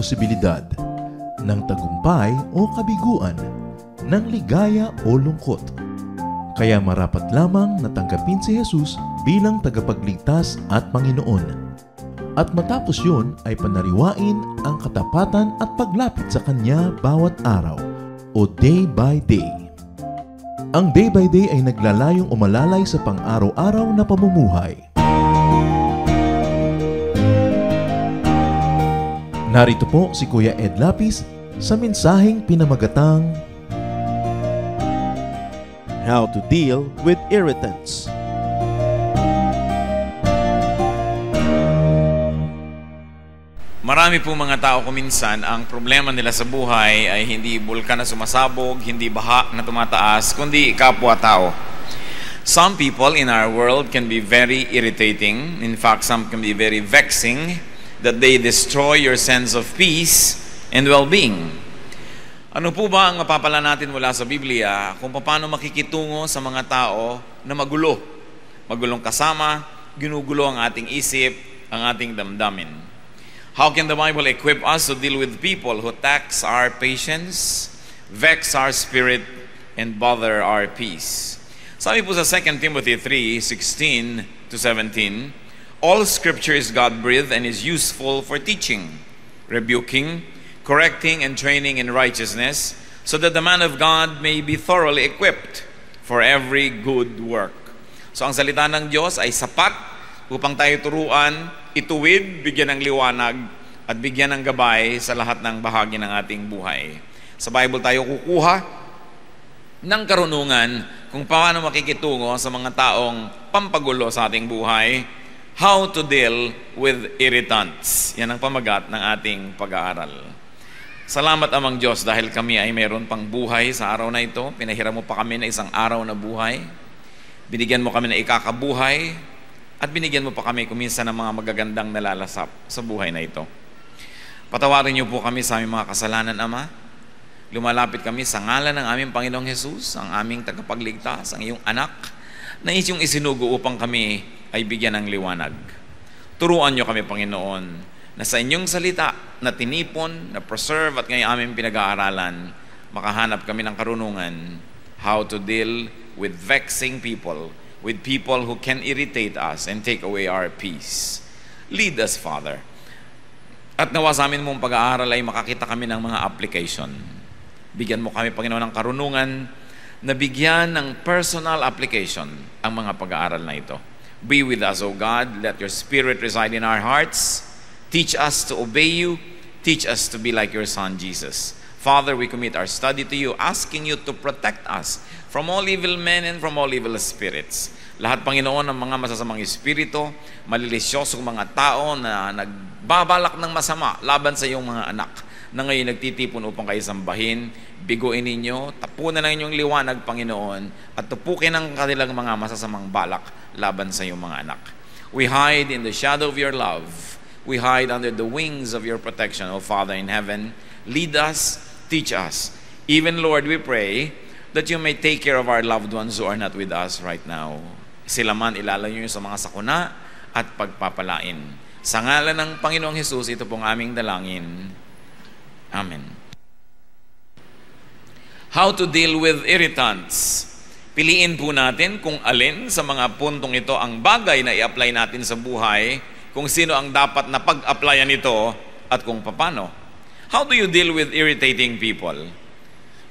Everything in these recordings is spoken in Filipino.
posibilidad, ng tagumpay o kabiguan, ng ligaya o lungkot. Kaya marapat lamang na tanggapin si Jesus bilang tagapagligtas at Panginoon. At matapos yun ay panariwain ang katapatan at paglapit sa Kanya bawat araw o day by day. Ang day by day ay naglalayong umalalay sa pang-araw-araw na pamumuhay. Narito po si Kuya Ed Lapis sa mensaheng pinamagatang How to Deal with Irritants. Marami po mga tao kuminsan, ang problema nila sa buhay ay hindi bulkan na sumasabog, hindi baha na tumataas, kundi kapwa-tao. Some people in our world can be very irritating. In fact, some can be very vexing, that they destroy your sense of peace and well-being. Ano po ba ang mapapala natin mula sa Biblia kung paano makikitungo sa mga tao na magulo? Magulong kasama, ginugulo ang ating isip, ang ating damdamin. How can the Bible equip us to deal with people who tax our patience, vex our spirit, and bother our peace? Sabi po sa 2 Timothy 3:16-17, all Scripture is God-breathed and is useful for teaching, rebuking, correcting, and training in righteousness, so that the man of God may be thoroughly equipped for every good work. So ang salita ng Diyos ay sapat upang tayo turuan, ituwid, bigyan ng liwanag, at bigyan ng gabay sa lahat ng bahagi ng ating buhay. Sa Bible tayo kukuha ng karunungan kung paano makikitungo sa mga taong pampagulo sa ating buhay, how to deal with irritants. Yan ang pamagat ng ating pag-aaral. Salamat Amang Diyos dahil kami ay mayroon pang buhay sa araw na ito. Pinahiram mo pa kami na isang araw na buhay. Binigyan mo kami na ikakabuhay. At binigyan mo pa kami kuminsan ng mga magagandang nalalasap sa buhay na ito. Patawarin niyo po kami sa aming mga kasalanan, Ama. Lumalapit kami sa ngalan ng aming Panginoong Jesus, ang aming tagapagligtas, ang iyong anak, na iyong isinugo upang kami ay bigyan ng liwanag. Turuan niyo kami, Panginoon, na sa inyong salita na tinipon, na preserve at ngayon aming pinag-aaralan, makahanap kami ng karunungan how to deal with vexing people, with people who can irritate us and take away our peace. Lead us, Father. At nawa sa amin mong pag-aaral ay makakita kami ng mga application. Bigyan mo kami, Panginoon, ng karunungan na bigyan ng personal application ang mga pag-aaral na ito. Be with us, O God. Let your Spirit reside in our hearts. Teach us to obey you. Teach us to be like your Son, Jesus. Father, we commit our study to you, asking you to protect us from all evil men and from all evil spirits. Lahat, Panginoon, ng mga masasamang espiritu, malilisyosong mga tao na nagbabalak ng masama laban sa iyong mga anak, na ngayon nagtitipon upang kayo sambahin, biguin ninyo, tapunan ng inyong liwanag, Panginoon, at tupukin ang kanilang mga masasamang balak laban sa iyong mga anak. We hide in the shadow of your love. We hide under the wings of your protection, O Father in heaven. Lead us, teach us. Even, Lord, we pray that you may take care of our loved ones who are not with us right now. Sila man ilalayo sa mga sakuna at pagpapalain. Sa ngalan ng Panginoong Hesus, ito pong aming dalangin. Amen. How to deal with irritants. Piliin po natin kung alin sa mga puntong ito ang bagay na i-apply natin sa buhay, kung sino ang dapat na pag-applyan ito at kung paano. How do you deal with irritating people?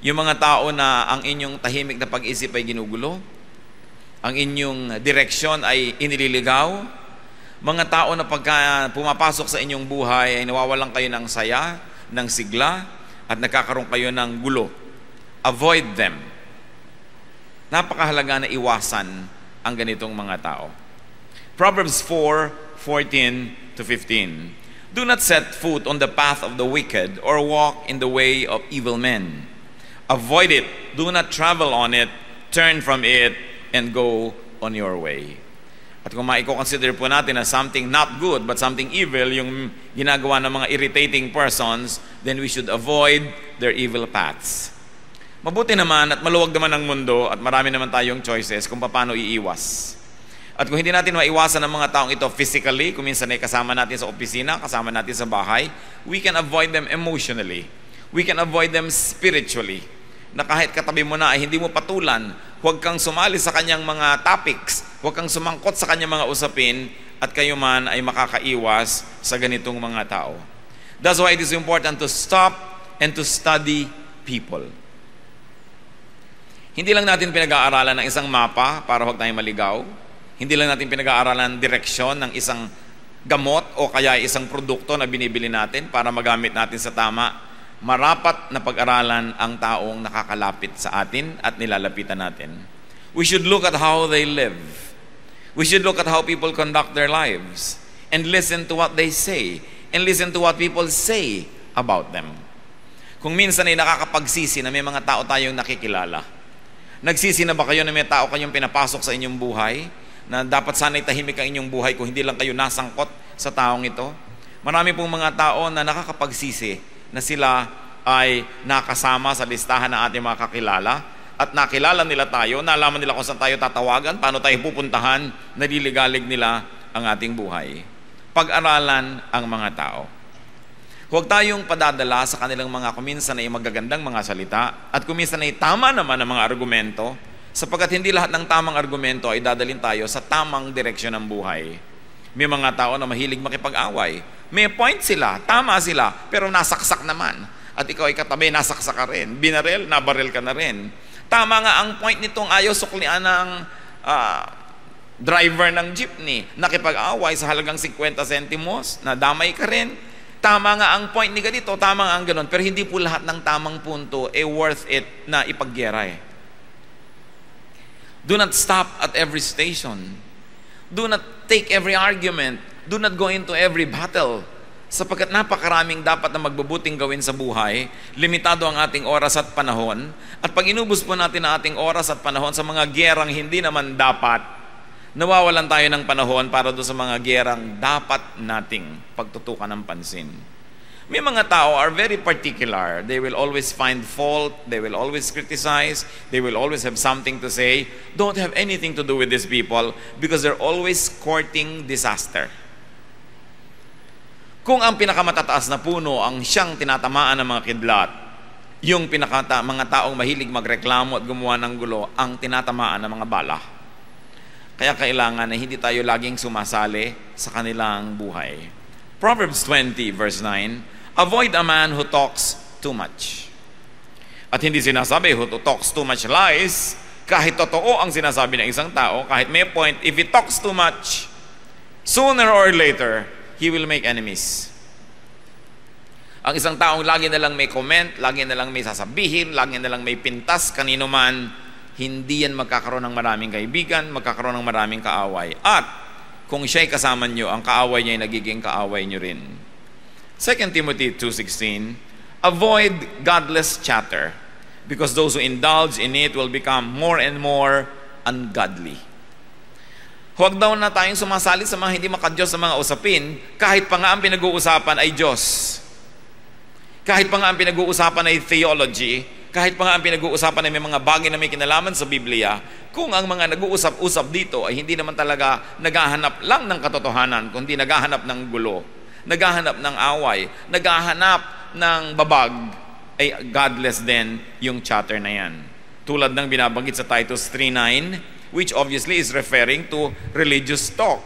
Yung mga tao na ang inyong tahimik na pag-isip ay ginugulo, ang inyong direksyon ay inililigaw, mga tao na pagka pumapasok sa inyong buhay ay nawawalan kayo ng saya, ng sigla, at nagkakaroon kayo ng gulo. Avoid them. Napakahalaga na iwasan ang ganitong mga tao. Proverbs 4:14-15. Do not set foot on the path of the wicked or walk in the way of evil men. Avoid it. Do not travel on it. Turn from it and go on your way. At kung maiko-consider po natin na something not good but something evil yung ginagawa ng mga irritating persons, then we should avoid their evil paths. Mabuti naman at maluwag naman ang mundo at marami naman tayong choices kung paano iiwas. At kung hindi natin maiwasan ang mga taong ito physically, kung minsan ay kasama natin sa opisina, kasama natin sa bahay, we can avoid them emotionally. We can avoid them spiritually. Na kahit katabi mo na ay hindi mo patulan, huwag kang sumali sa kanyang mga topics, huwag kang sumangkot sa kanyang mga usapin, at kayo man ay makakaiwas sa ganitong mga tao. That's why it is important to stop and to study people. Hindi lang natin pinag-aaralan ng isang mapa para huwag tayong maligaw. Hindi lang natin pinag-aaralan ng direksyon ng isang gamot o kaya isang produkto na binibili natin para magamit natin sa tama. Marapat na pag-aralan ang taong nakakalapit sa atin at nilalapitan natin. We should look at how they live. We should look at how people conduct their lives and listen to what they say and listen to what people say about them. Kung minsan ay nakakapagsisi na may mga tao tayong nakikilala. Nagsisi na ba kayo na may tao kayong pinapasok sa inyong buhay na dapat sana'y tahimik ang inyong buhay kung hindi lang kayo nasangkot sa taong ito? Marami pong mga tao na nakakapagsisi na sila ay nakasama sa listahan ng ating mga kakilala at nakilala nila tayo, nalaman nila kung saan tayo tatawagan, paano tayo pupuntahan, naliligalig nila ang ating buhay. Pag-aralan ang mga tao. Huwag tayong padadala sa kanilang mga kuminsan ay magagandang mga salita at kuminsan ay tama naman ang mga argumento, sapagkat hindi lahat ng tamang argumento ay dadalhin tayo sa tamang direksyon ng buhay. May mga tao na mahilig makipag-away. May point sila, tama sila, pero nasaksak naman. At ikaw ay katabi, nasaksak ka rin. Binarel, nabarel ka na rin. Tama nga ang point nitong ayaw suklian ng driver ng jeepney. Nakipag-away sa halagang 50 centimos, nadamay ka rin. Tama nga ang point ni ganito, tama nga ang ganon. Pero hindi po lahat ng tamang punto worth it na ipagyera. Do not stop at every station. Do not take every argument. Do not go into every battle. Sapagkat napakaraming dapat na magbubuting gawin sa buhay, limitado ang ating oras at panahon, at pag inubos po natin ang ating oras at panahon sa mga gyerang hindi naman dapat, nawawalan tayo ng panahon para doon sa mga gyerang dapat nating pagtutukan ng pansin. May mga tao are very particular. They will always find fault. They will always criticize. They will always have something to say. Don't have anything to do with these people because they're always courting disaster. Kung ang pinakamatataas na puno ang siyang tinatamaan ng mga kidlat, yung mga taong mahilig magreklamo at gumawa ng gulo, ang tinatamaan ng mga bala. Kaya kailangan na hindi tayo laging sumasali sa kanilang buhay. Proverbs 20 verse 9, avoid a man who talks too much. At hindi sinasabi who talks too much lies. Kahit totoo ang sinasabi ng isang tao, kahit may point, if he talks too much, sooner or later, he will make enemies. Ang isang taong lagi na lang may comment, lagi na lang may sasabihin, lagi na lang may pintas, kanino man, hindi yan magkakaroon ng maraming kaibigan, magkakaroon ng maraming kaaway. At kung siya'y kasama nyo, ang kaaway niya ay nagiging kaaway nyo rin. 2 Timothy 2:16, avoid godless chatter, because those who indulge in it will become more and more ungodly. Huwag daw na tayong sumasali sa mga hindi makadiyos sa mga usapin, kahit pa nga ang pinag-uusapan ay Diyos. Kahit pa nga ang pinag-uusapan ay theology, kahit pa nga ang pinag-uusapan ay may mga bagay na may kinalaman sa Biblia, kung ang mga nag-uusap-usap dito ay hindi naman talaga naghahanap lang ng katotohanan, kundi naghahanap ng gulo, naghahanap ng away, naghahanap ng babag, ay godless din yung chatter na yan. Tulad ng binabanggit sa Titus 3:9, which obviously is referring to religious talk.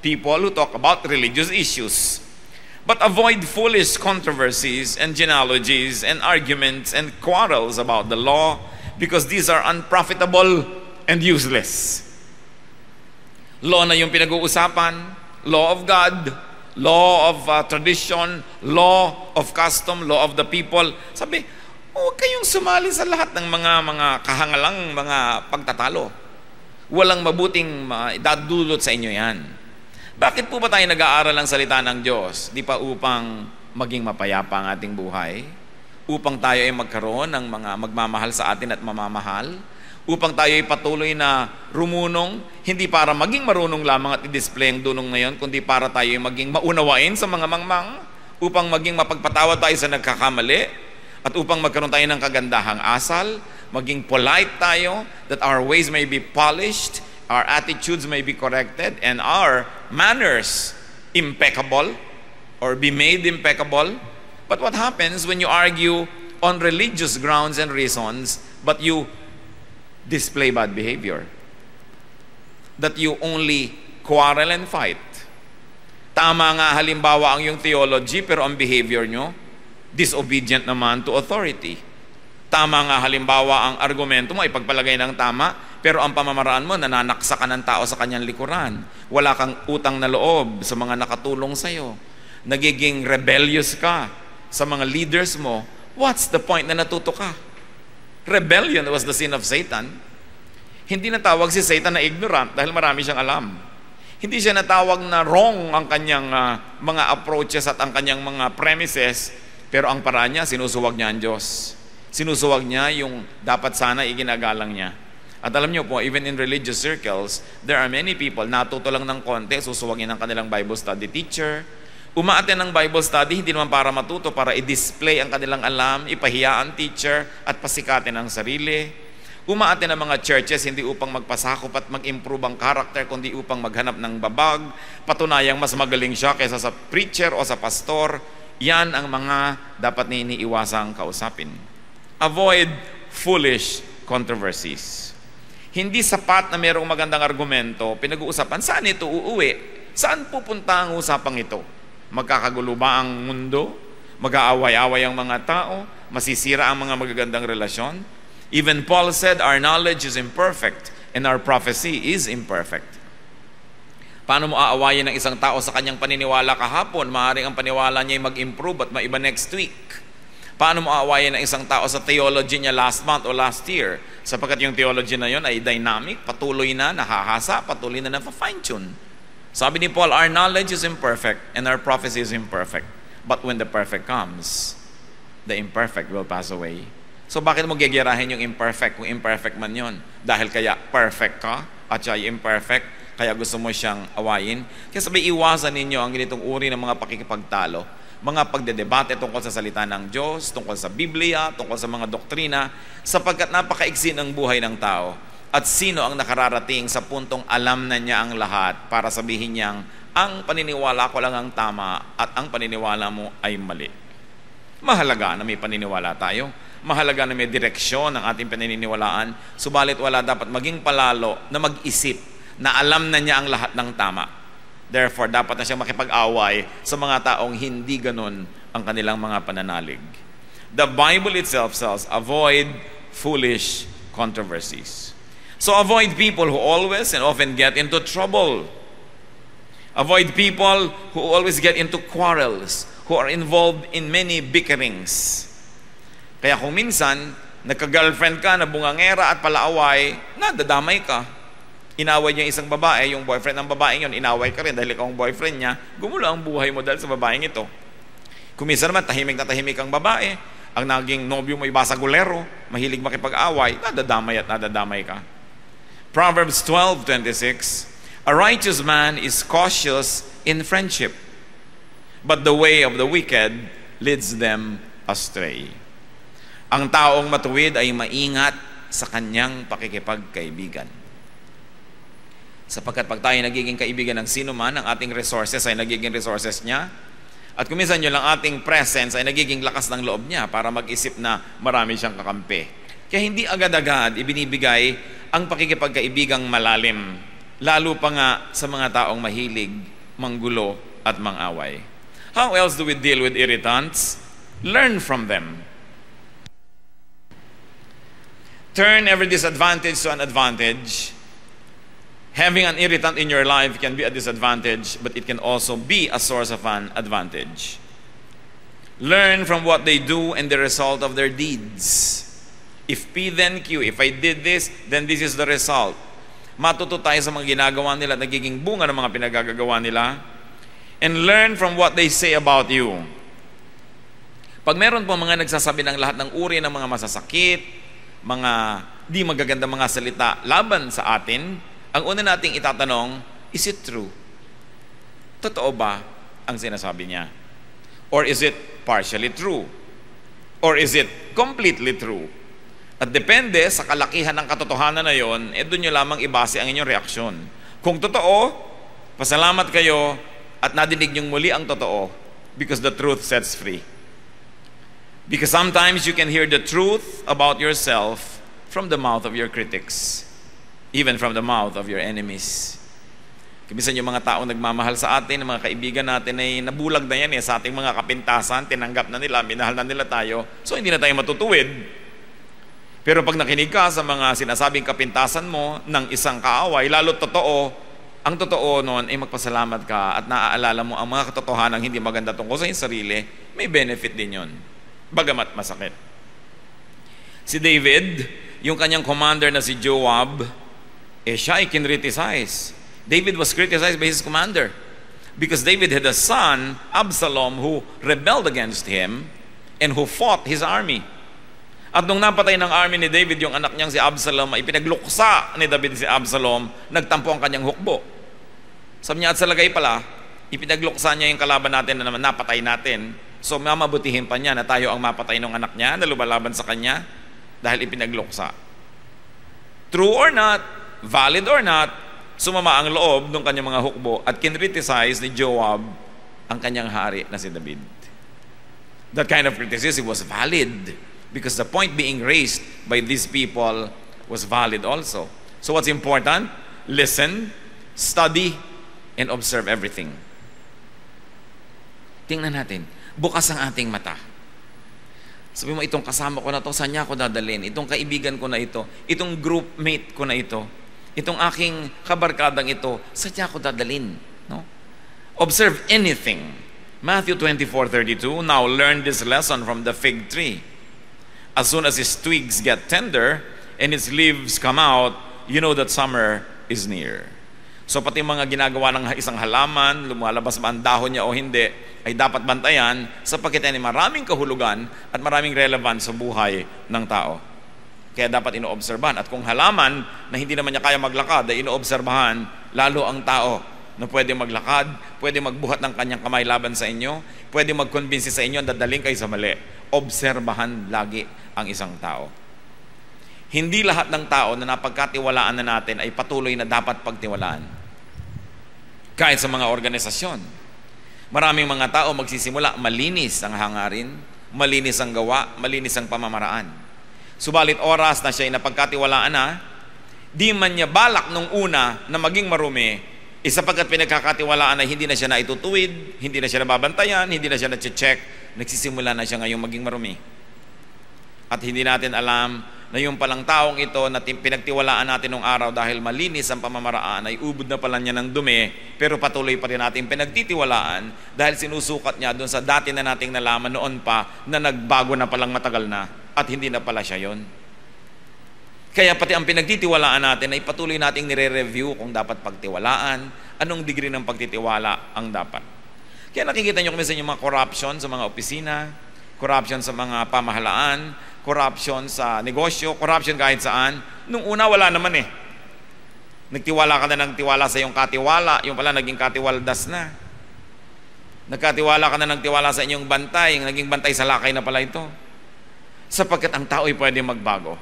People who talk about religious issues. But avoid foolish controversies and genealogies and arguments and quarrels about the law, because these are unprofitable and useless. Law na yung pinag-uusapan, law of God, law of tradition, law of custom, law of the people. Sabi, huwag kayong sumali sa lahat ng mga kahangalang mga pagtatalo. Walang mabuting dadulot sa inyo yan. Bakit po ba tayo nag-aaral ng salita ng Diyos? Di pa upang maging mapayapa ang ating buhay? Upang tayo ay magkaroon ng mga magmamahal sa atin at mamamahal? Upang tayo ay patuloy na rumunong, hindi para maging marunong lamang at i-display ang dunong na yon, kundi para tayo ay maging maunawain sa mga mangmang, upang maging mapagpatawad tayo sa nagkakamali, at upang magkaroon tayo ng kagandahang asal, maging polite tayo, that our ways may be polished, our attitudes may be corrected, and our manners impeccable or be made impeccable. But what happens when you argue on religious grounds and reasons, but you display bad behavior? That you only quarrel and fight. Tama nga halimbawa ang yung theology, pero ang behavior nyo, disobedient naman to authority. Tama nga halimbawa ang argumento mo, ipagpalagay ng tama, pero ang pamamaraan mo, nananaksa ka ng tao sa kanyang likuran. Wala kang utang na loob sa mga nakatulong sa'yo. Nagiging rebellious ka sa mga leaders mo. What's the point na natuto ka? Rebellion was the sin of Satan. Hindi natawag si Satan na ignorant dahil marami siyang alam. Hindi siya natawag na wrong ang kanyang mga approaches at ang kanyang mga premises, pero ang paraan niya, sinusuwag niya ang Diyos. Sinusuwag niya yung dapat sana iginagalang niya. At alam niyo po, even in religious circles, there are many people, natuto lang ng konti, susuwagin ng kanilang Bible study teacher. Umaattend ng Bible study, hindi naman para matuto, para i-display ang kanilang alam, ipahiya ang teacher, at pasikatin ang sarili. Umaattend ng mga churches, hindi upang magpasakop at mag-improve ang character, kundi upang maghanap ng babag, patunayang mas magaling siya kaysa sa preacher o sa pastor. Yan ang mga dapat na iniiwasang kausapin. Avoid foolish controversies. Hindi sapat na mayroong magandang argumento, pinag-uusapan, saan ito uuwi? Saan pupunta ang usapang ito? Magkakagulo ba ang mundo? Mag-aaway-away ang mga tao? Masisira ang mga magagandang relasyon? Even Paul said, our knowledge is imperfect and our prophecy is imperfect. Paano mo aawayin ng isang tao sa kanyang paniniwala kahapon? Maaaring ang paniwala niya ay mag-improve at maiba next week. Paano mo aawayin ng isang tao sa theology niya last month o last year? Sapagkat yung theology na yon ay dynamic, patuloy na, nahahasa, patuloy na fine-tune. Sabi ni Paul, our knowledge is imperfect and our prophecy is imperfect. But when the perfect comes, the imperfect will pass away. So bakit mo gegerahin yung imperfect kung imperfect man yon? Dahil kaya perfect ka at siya ay imperfect, kaya gusto mo siyang awayin? Kaya sabi, iwasan ninyo ang ganitong uri ng mga pakikipagtalo, mga pagdedebate tungkol sa salita ng Diyos, tungkol sa Biblia, tungkol sa mga doktrina, sapagkat napakaigsi ng buhay ng tao. At sino ang nakararating sa puntong alam na niya ang lahat para sabihin niyang, ang paniniwala ko lang ang tama at ang paniniwala mo ay mali. Mahalaga na may paniniwala tayo. Mahalaga na may direksyon ng ating paniniwalaan, subalit wala dapat maging palalo na mag-isip na alam na niya ang lahat ng tama. Therefore, dapat na siyang makipag-away sa mga taong hindi ganun ang kanilang mga pananalig. The Bible itself says, avoid foolish controversies. So avoid people who always and often get into trouble. Avoid people who always get into quarrels, who are involved in many bickerings. Kaya kung minsan, nagka-girlfriend ka na bungangera at palaaway, nadadamay ka. Inaway niya isang babae, yung boyfriend ng babaeng yun, inaway ka rin dahil ikaw ang boyfriend niya, gumulo ang buhay mo dahil sa babaeng ito. Kung minsan naman, tahimik na tahimik ang babae, ang naging nobyo mo ibasagulero, mahilig makipag-away, nadadamay at nadadamay ka. Proverbs 12:26, a righteous man is cautious in friendship, but the way of the wicked leads them astray. Ang taong matuwid ay maingat sa kanyang pakikipagkaibigan. Sapagkat pag tayo nagiging kaibigan ng sino man, ang ating resources ay nagiging resources niya. At kung minsan yun lang ating presence ay nagiging lakas ng loob niya para mag-isip na marami siyang kakampi. Kaya hindi agad-agad ibinibigay ang pakikipagkaibigang malalim. Lalo pa nga sa mga taong mahilig, manggulo at mangaway. How else do we deal with irritants? Learn from them. Turn every disadvantage to an advantage. Having an irritant in your life can be a disadvantage, but it can also be a source of an advantage. Learn from what they do and the result of their deeds. If P then Q, if I did this, then this is the result. Matuto tayo sa mga ginagawa nila, nagiging bunga ng mga pinagagagawa nila. And learn from what they say about you. Pag meron po mga nagsasabi ng lahat ng uri ng mga masasakit, mga di magaganda mga salita laban sa atin, ang una nating itatanong, is it true? Totoo ba ang sinasabi niya? Or is it partially true? Or is it completely true? At depende sa kalakihan ng katotohanan na yon, doon nyo lamang ibase ang inyong reaksyon. Kung totoo, pasalamat kayo at nadinig nyong muli ang totoo because the truth sets free. Because sometimes you can hear the truth about yourself from the mouth of your critics, even from the mouth of your enemies. Kimisan yung mga taong nagmamahal sa atin, mga kaibigan natin ay nabulag na yan sa ating mga kapintasan, tinanggap na nila, minahal na nila tayo, so hindi na tayo matutuwid. Pero pag nakinig ka sa mga sinasabing kapintasan mo ng isang kaaway, lalo totoo, ang totoo noon ay magpasalamat ka at naaalala mo ang mga katotohanan hindi maganda tungkol sa iyong sarili, may benefit din yon. Bagamat masakit. Si David, yung kanyang commander na si Joab, siya ay kinriticize. David was criticized by his commander because David had a son, Absalom, who rebelled against him and who fought his army. At nung napatay ng army ni David yung anak niyang si Absalom, ay pinagluksa ni David si Absalom, nagtampo ang kanyang hukbo. Sabi niya, at sa lagay pala, ipinagluksa niya yung kalaban natin na naman napatay natin. So mamabutihin pa niya na tayo ang mapatay ng anak niya na lumalaban sa kanya dahil ipinagluksa. True or not, valid or not, sumama ang loob ng kanyang mga hukbo at kinriticize ni Joab ang kanyang hari na si David. That kind of criticism was valid because the point being raised by these people was valid also. So what's important? Listen, study, and observe everything. Tingnan natin, bukas ang ating mata. Sabi mo, itong kasama ko na to, saan niya ako dadalhin? Itong kaibigan ko na ito, itong groupmate ko na ito, itong aking kabarkadang ito, saan niya ako dadalhin? No? Observe anything. Matthew 24:32, now learn this lesson from the fig tree. As soon as its twigs get tender and its leaves come out, you know that summer is near. So pati mga ginagawa ng isang halaman, lumalabas ba ang dahon niya o hindi, ay dapat bantayan sapagkat ay maraming kahulugan at maraming relevant sa buhay ng tao. Kaya dapat inoobserbahan. At kung halaman na hindi naman niya kaya maglakad, ay inoobserbahan lalo ang tao na pwede maglakad, pwede magbuhat ng kanyang kamay laban sa inyo, pwede magkonbinsi sa inyo, dadaling kayo sa mali. Obserbahan lagi ang isang tao. Hindi lahat ng tao na napagkatiwalaan na natin ay patuloy na dapat pagtiwalaan. Kahit sa mga organisasyon. Maraming mga tao magsisimula, malinis ang hangarin, malinis ang gawa, malinis ang pamamaraan. Subalit oras na siya ay napagkatiwalaan na, di man niya balak nung una na maging marumi, sapagkat pinagkakatiwalaan na hindi na siya naitutuwid, hindi na siya nababantayan, hindi na siya na-check, nagsisimula na siya ngayong maging marumi. At hindi natin alam na yung palang taong ito na pinagtiwalaan natin nung araw dahil malinis ang pamamaraan ay ubod na pala niya ng dumi, pero patuloy pa rin natin pinagtitiwalaan dahil sinusukat niya doon sa dati na nating nalaman noon pa na nagbago na palang matagal na at hindi na pala siya yon. Kaya pati ang pinagtitiwalaan natin ay patuloy nating nire-review kung dapat pagtiwalaan, anong degree ng pagtitiwala ang dapat. Kaya nakikita nyo kami sa inyo mga corruption sa mga opisina, corruption sa mga pamahalaan, corruption sa negosyo, corruption kahit saan. Nung una, wala naman eh. Nagtiwala ka na ng tiwala sa iyong katiwala, yung pala naging katiwaldas na. Nagkatiwala ka na ng tiwala sa inyong bantay, yung naging bantay sa lakay na pala ito. Sapagkat ang tao ay pwede magbago.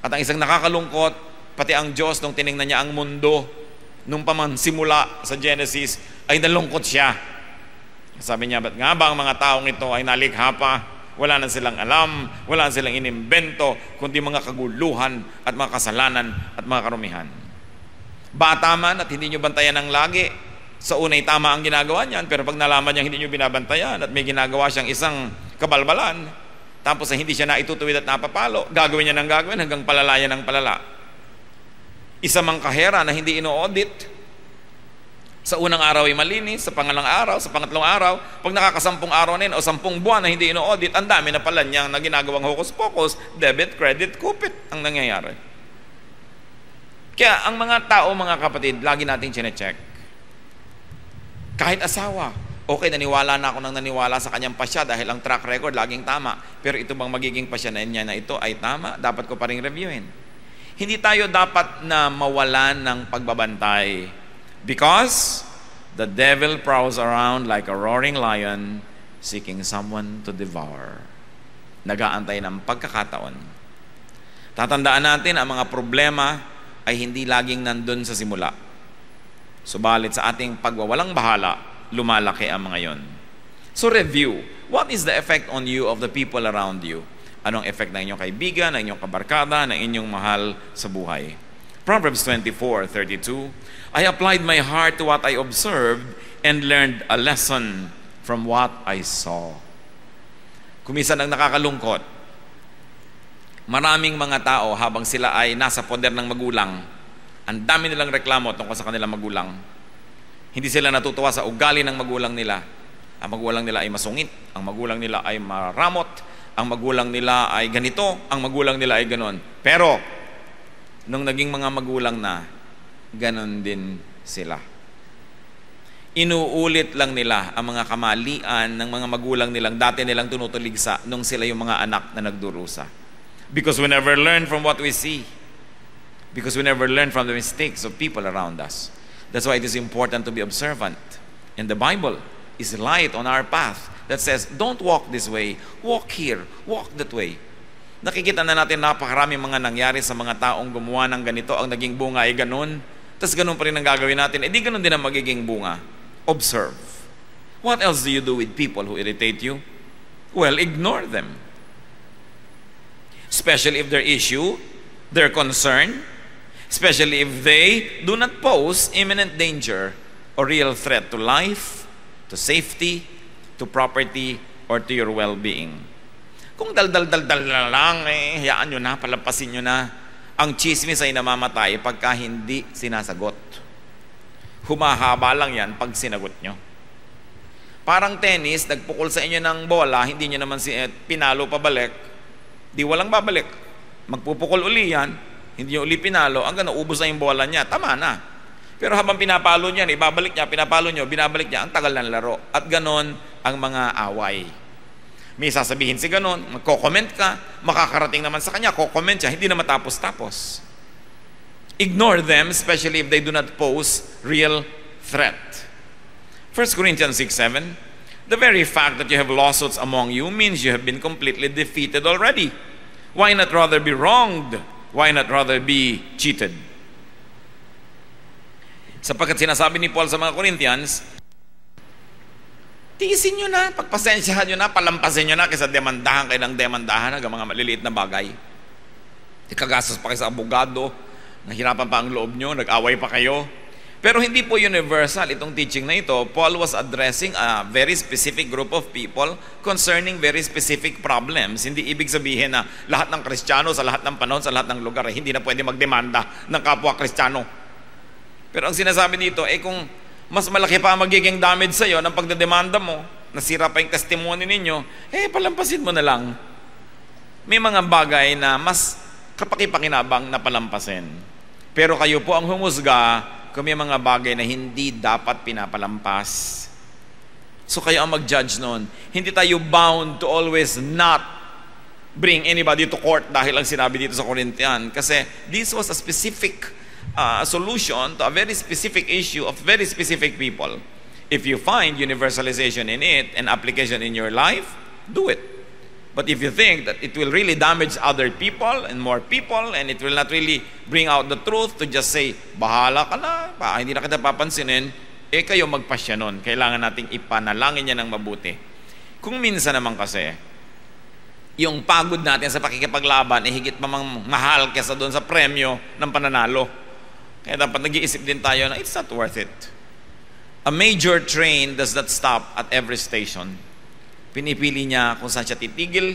At ang isang nakakalungkot, pati ang Diyos nung tiningnan niya ang mundo, nung pamansimula sa Genesis, ay nalungkot siya. Sabi niya, ba't nga ba ang mga taong ito ay nalikha pa? Wala na silang alam, wala na silang inimbento, kundi mga kaguluhan at mga kasalanan at mga karumihan. Bata man at hindi nyo bantayan ng lagi, sa unay tama ang ginagawa niyan, pero pag nalaman niya hindi nyo binabantayan at may ginagawa siyang isang kabalbalan, tapos hindi siya naitutuwid at napapalo, gagawin niya ng gagawin hanggang palalaya ng palala. Isa mang kahera na hindi ino-audit, sa unang araw ay malinis, sa pangalang araw, sa pangatlong araw, pag nakakasampung araw na yun o 10 buwan na hindi ino-audit, ang dami na pala niyang na ginagawang hocus-pocus, debit, credit, kupit ang nangyayari. Kaya ang mga tao, mga kapatid, lagi natin chinecheck. Kahit asawa, okay, naniwala na ako nang naniwala sa kanyang pasya dahil ang track record laging tama. Pero ito bang magiging pasya na niya na ito ay tama? Dapat ko pa rin reviewin. Hindi tayo dapat na mawalan ng pagbabantay. Because the devil prowls around like a roaring lion seeking someone to devour. Nag-aantay ng pagkakataon Tatandaan natin, ang mga problema ay hindi laging nandun sa simula. Subalit sa ating pagwawalang bahala, lumalaki ang mga yon. So review, what is the effect on you of the people around you? Anong effect ng inyong kaibigan, ng inyong kabarkada, ng inyong mahal sa buhay? Proverbs 24:32, I applied my heart to what I observed and learned a lesson from what I saw. Kumisan ang nakakalungkot, maraming mga tao habang sila ay nasa poder ng magulang, ang dami nilang reklamo tungkol sa kanilang magulang. Hindi sila natutuwa sa ugali ng magulang nila. Ang magulang nila ay masungit, ang magulang nila ay maramot, ang magulang nila ay ganito, ang magulang nila ay ganon. Pero, nung naging mga magulang na, ganon din sila. Inuulit lang nila ang mga kamalian ng mga magulang nilang dati nilang tinutuligsa nung sila yung mga anak na nagdurusa. Because we never learn from what we see. Because we never learn from the mistakes of people around us. That's why it is important to be observant. And the Bible is light on our path that says, don't walk this way, walk here, walk that way. Nakikita na natin napakaraming mga nangyari sa mga taong gumawa ng ganito, ang naging bunga ay ganun, tapos ganun pa rin ang gagawin natin, di ganun din ang magiging bunga. Observe. What else do you do with people who irritate you? Well, ignore them. Especially if their issue, their concern, especially if they do not pose imminent danger or real threat to life, to safety, to property, or to your well-being. Kung dal-dal-dal-dal na lang, hayaan nyo na, palampasin nyo na. Ang chismis ay namamatay pagka hindi sinasagot. Humahaba lang yan pag sinagot nyo. Parang tennis, nagpukol sa inyo ng bola, hindi nyo naman pinalo pabalik, di walang babalik. Magpupukol uli yan, hindi nyo uli pinalo, hanggang naubos na yung bola niya, tama na. Pero habang pinapalo niya, ibabalik niya, pinapalo nyo, binabalik niya, ang tagal ng laro. At ganon ang mga away. May sasabihin si ganon, magko-comment ka, makakarating naman sa kanya, ko-comment siya, hindi na matapos-tapos. Ignore them, especially if they do not pose real threat. 1 Corinthians 6:7, the very fact that you have lawsuits among you means you have been completely defeated already. Why not rather be wronged? Why not rather be cheated? Sapagkat sinasabi ni Paul sa mga Corinthians, tiisin nyo na, pagpasensyahan nyo na, palampasin nyo na kaysa demandahan kayo ng demandahan ng mga maliliit na bagay. Ikagastos pa kayo sa abogado, nahirapan pa ang loob nyo, nag-away pa kayo. Pero hindi po universal itong teaching na ito. Paul was addressing a very specific group of people concerning very specific problems. Hindi ibig sabihin na lahat ng Kristiyano sa lahat ng panahon, sa lahat ng lugar, hindi na pwede magdemanda ng kapwa Kristiyano. Pero ang sinasabi dito, kung mas malaki pa ang magiging damage sa'yo ng pagdedemanda mo, nasira pa yung testimony ninyo, palampasin mo na lang. May mga bagay na mas kapakipakinabang na palampasin. Pero kayo po ang humusga kung may mga bagay na hindi dapat pinapalampas. So kayo ang mag-judge noon. Hindi tayo bound to always not bring anybody to court dahil ang sinabi dito sa Corinthian. Kasi this was a specific solution to a very specific issue of very specific people. If you find universalization in it and application in your life, do it. But if you think that it will really damage other people and more people and it will not really bring out the truth to just say, bahala ka na, hindi na kita papansinin, kayo magpasya nun. Kailangan nating ipanalangin niya ng mabuti. Kung minsan naman kasi, yung pagod natin sa pakikipaglaban higit mamang mahal kesa doon sa premyo ng pananalo. Kaya dapat nag-iisip din tayo na it's not worth it. A major train does not stop at every station. Pinipili niya kung saan siya titigil.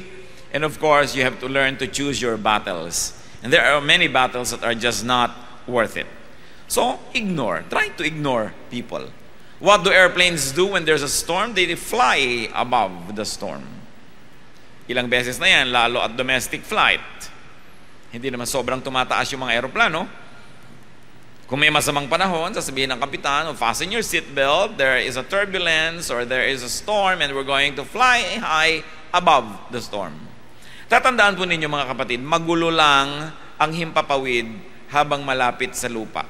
And of course, you have to learn to choose your battles. And there are many battles that are just not worth it. So, ignore. Try to ignore people. What do airplanes do when there's a storm? They fly above the storm. Ilang beses na yan, lalo at domestic flight. Hindi naman sobrang tumataas yung mga aeroplano. Kung may masamang panahon, sasabihin ng kapitan, fasten your seatbelt, there is a turbulence or there is a storm and we're going to fly high above the storm. Tatandaan po ninyo mga kapatid, magulo lang ang himpapawid habang malapit sa lupa.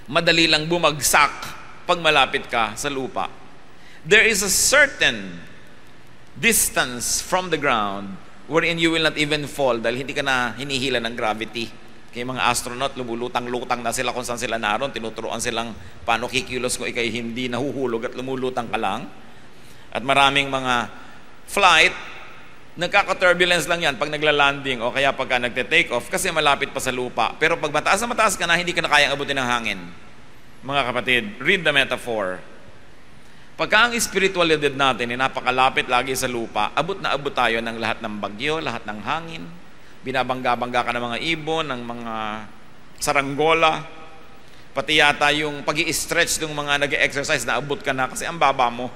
Madali lang bumagsak pag malapit ka sa lupa. There is a certain distance from the ground wherein you will not even fall dahil hindi ka na hinihila ng gravity. Kaya mga astronaut, lumulutang-lutang na sila kung saan sila naroon, tinuturuan silang paano kikilos kung ikay hindi nahuhulog at lumulutang ka lang. At maraming mga flight, nagkaka-turbulence lang yan pag nagla-landing o kaya pagka nagte-take off kasi malapit pa sa lupa. Pero pag mataas na mataas ka na, hindi ka na kayang abutin ng hangin. Mga kapatid, read the metaphor. Pagka ang spiritualidad natin ay napakalapit lagi sa lupa, abot na abot tayo ng lahat ng bagyo, lahat ng hangin, binabangga-bangga ka ng mga ibon, ng mga saranggola, pati yata yung pag-i-stretch ng mga nag-exercise na abot ka na kasi ang baba mo.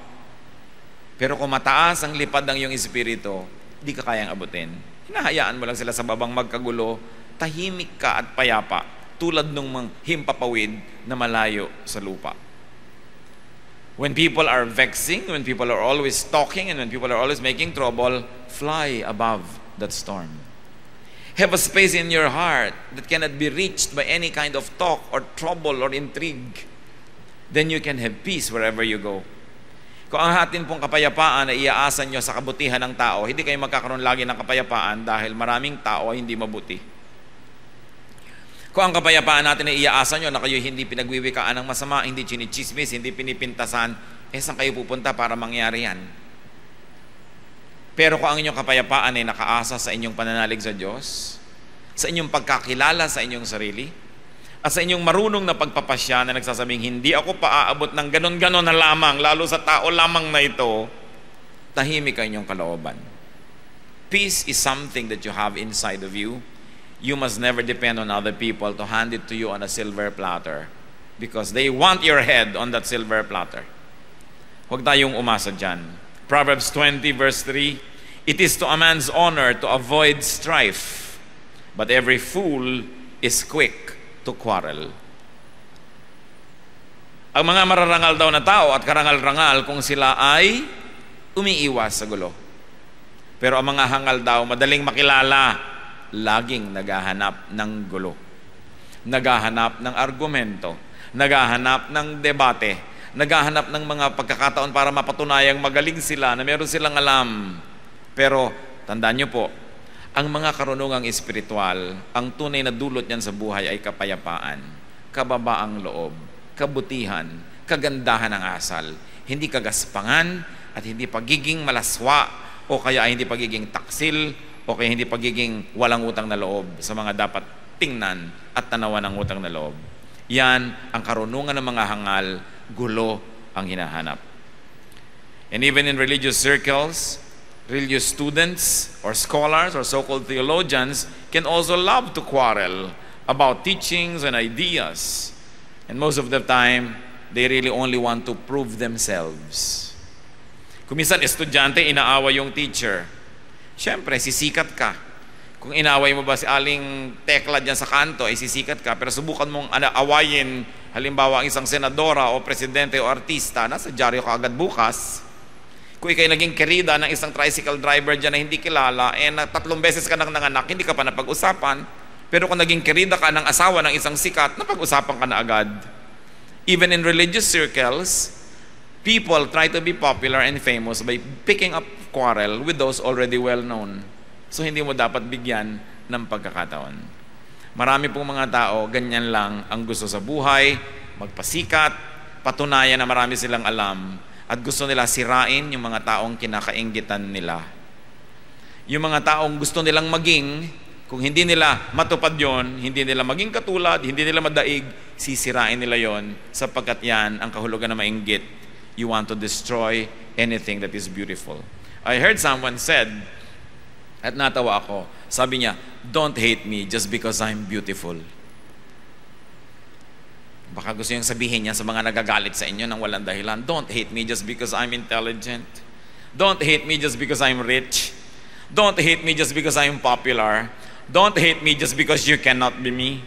Pero kung mataas ang lipad ng iyong espiritu, di ka kayang abutin. Hinahayaan mo lang sila sa babang magkagulo, tahimik ka at payapa, tulad ng mga himpapawid na malayo sa lupa. When people are vexing, when people are always talking, and when people are always making trouble, fly above that storm. Have a space in your heart that cannot be reached by any kind of talk or trouble or intrigue. Then you can have peace wherever you go. Kung ang atin pong kapayapaan ay iaasan nyo sa kabutihan ng tao, hindi kayo magkakaroon lagi ng kapayapaan dahil maraming tao ay hindi mabuti. Kung ang kapayapaan natin ay iaasan nyo na kayo hindi pinagwiwikaan ng masama, hindi chinichismis, hindi pinipintasan, saan kayo pupunta para mangyari yan? Pero kung ang inyong kapayapaan ay nakaasa sa inyong pananalig sa Diyos, sa inyong pagkakilala sa inyong sarili, at sa inyong marunong na pagpapasya na nagsasabing, hindi ako paaabot ng ganon-ganon na lamang, lalo sa tao lamang na ito, tahimik ang inyong kalooban. Peace is something that you have inside of you. You must never depend on other people to hand it to you on a silver platter because they want your head on that silver platter. Huwag tayong umasa dyan. Proverbs 20 verse 3, it is to a man's honor to avoid strife, but every fool is quick to quarrel. Ang mga mararangal daw na tao at karangal-rangal kung sila ay umiiwas sa gulo. Pero ang mga hangal daw, madaling makilala, laging naghahanap ng gulo, naghahanap ng argumento, naghahanap ng debate, naghahanap ng mga pagkakataon para mapatunayang magaling sila, na meron silang alam. Pero tandaan nyo po, ang mga karunungang espiritual, ang tunay na dulot niyan sa buhay ay kapayapaan, kababaang loob, kabutihan, kagandahan ng asal, hindi kagaspangan at hindi pagiging malaswa o kaya ay hindi pagiging taksil o kaya hindi pagiging walang utang na loob sa mga dapat tingnan at tanawan ng utang na loob. Yan ang karunungan ng mga hangal, gulo ang hinahanap. And even in religious circles, religious students or scholars or so-called theologians can also love to quarrel about teachings and ideas. And most of the time, they really only want to prove themselves. Kung minsan estudyante, inaawa yung teacher. Siyempre, sisikat ka. Kung inaway mo ba si Aling Tekla dyan sa kanto, ay sisikat ka. Pero subukan mong awayin, halimbawa, ang isang senadora o presidente o artista, nasa dyaryo ka agad bukas. Kung ikay naging kerida ng isang tricycle driver dyan na hindi kilala, na 3 beses ka nang nanganak, hindi ka pa napag-usapan. Pero kung naging kerida ka ng asawa ng isang sikat, napag-usapan ka na agad. Even in religious circles, people try to be popular and famous by picking up quarrel with those already well known. So hindi mo dapat bigyan ng pagkakataon. Marami pong mga tao, ganyan lang ang gusto sa buhay, magpasikat, patunayan na marami silang alam, at gusto nila sirain yung mga taong kinakainggitan nila. Yung mga taong gusto nilang maging, kung hindi nila matupad yon, hindi nila maging katulad, hindi nila madaig, sisirain nila yon, sapagkat yan ang kahulugan na mainggit. You want to destroy anything that is beautiful. I heard someone said, at natawa ako, sabi niya, don't hate me just because I'm beautiful. Baka gusto niyang sabihin niya sa mga nagagalit sa inyo nang walang dahilan, don't hate me just because I'm intelligent. Don't hate me just because I'm rich. Don't hate me just because I'm popular. Don't hate me just because you cannot be me.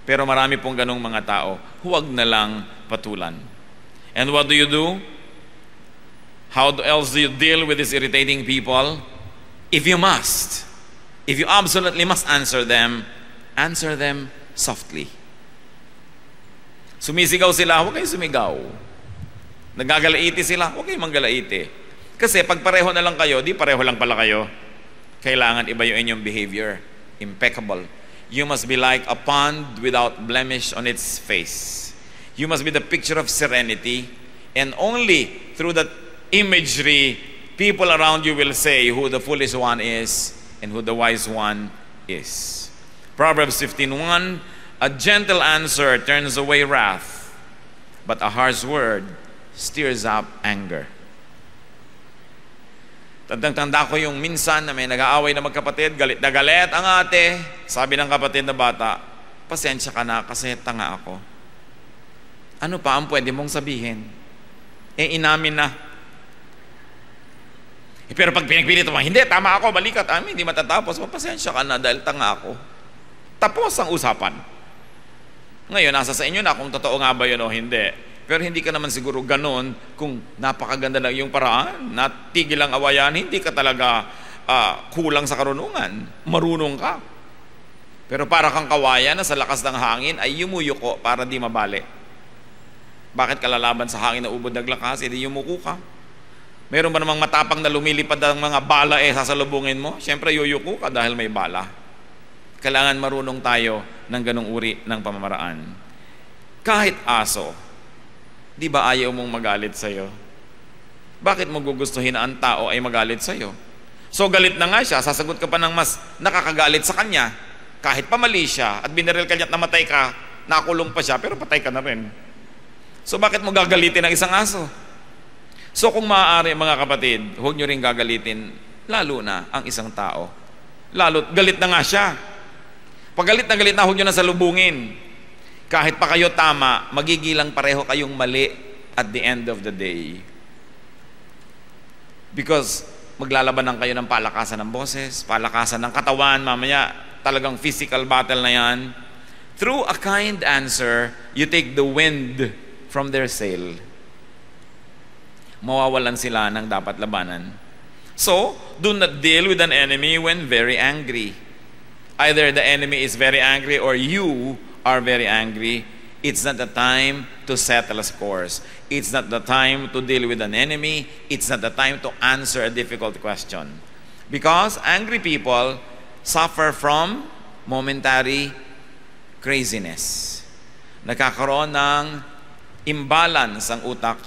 Pero marami pong ganong mga tao, huwag na lang patulan. And what do you do? How else do you deal with these irritating people? If you must, if you absolutely must answer them softly. Sumisigaw sila, huwag kayong sumigaw. Nagagalaiti sila, huwag kayong manggalaiti. Kasi pag pareho na lang kayo, di pareho lang pala kayo. Kailangan iba yung inyong behavior. Impeccable. You must be like a pond without blemish on its face. You must be the picture of serenity, and only through that imagery, people around you will say who the foolish one is and who the wise one is. Proverbs 15:1, a gentle answer turns away wrath, but a harsh word stirs up anger. Tandang-tanda ko yung minsan na may nag-aaway na magkapatid, galit na galit ang ate. Sabi ng kapatid na bata, pasensya ka na kasi tanga ako. Ano pa ang pwede mong sabihin? Inamin na. Pero pag pinagpilit mo, hindi, tama ako, mali ka, hindi matatapos. Pasensya ka na dahil tanga ako. Tapos ang usapan. Ngayon, nasa sa inyo na kung totoo nga ba yun o hindi. Pero hindi ka naman siguro ganun kung napakaganda lang yung paraan, natigil ang awayan, hindi ka talaga kulang sa karunungan. Marunong ka. Pero para kang kawayan na sa lakas ng hangin ay yumuyuko para di mabali. Bakit ka lalaban sa hangin na ubod naglakas? Hindi yumuko ka. Meron ba namang matapang na lumilipad ang mga bala sasalubungin mo? Siyempre yuyuko ka dahil may bala. Kailangan marunong tayo ng ganung uri ng pamamaraan. Kahit aso, di ba ayaw mong magalit sa'yo? Bakit mo gugustuhin na ang tao ay magalit sa'yo? So galit na nga siya, sasagot ka pa ng mas nakakagalit sa kanya. Kahit pa mali siya at binaril ka niya at namatay ka, nakulong pa siya, pero patay ka na rin. So bakit mo gagalitin ang isang aso? So kung maaari mga kapatid, huwag nyo rin gagalitin lalo na ang isang tao. Lalo, galit na nga siya. Pag galit na, huwag nyo na salubungin. Kahit pa kayo tama, magigilang pareho kayong mali at the end of the day. Because maglalabanan kayo ng palakasan ng boses, palakasan ng katawan, mamaya talagang physical battle na yan. Through a kind answer, you take the wind from their sail. Mawawalan sila ng dapat labanan. So, do not deal with an enemy when very angry. Either the enemy is very angry or you are very angry. It's not the time to settle scores. It's not the time to deal with an enemy. It's not the time to answer a difficult question. Because angry people suffer from momentary craziness. Nagkakaroon ng imbalance ang utak,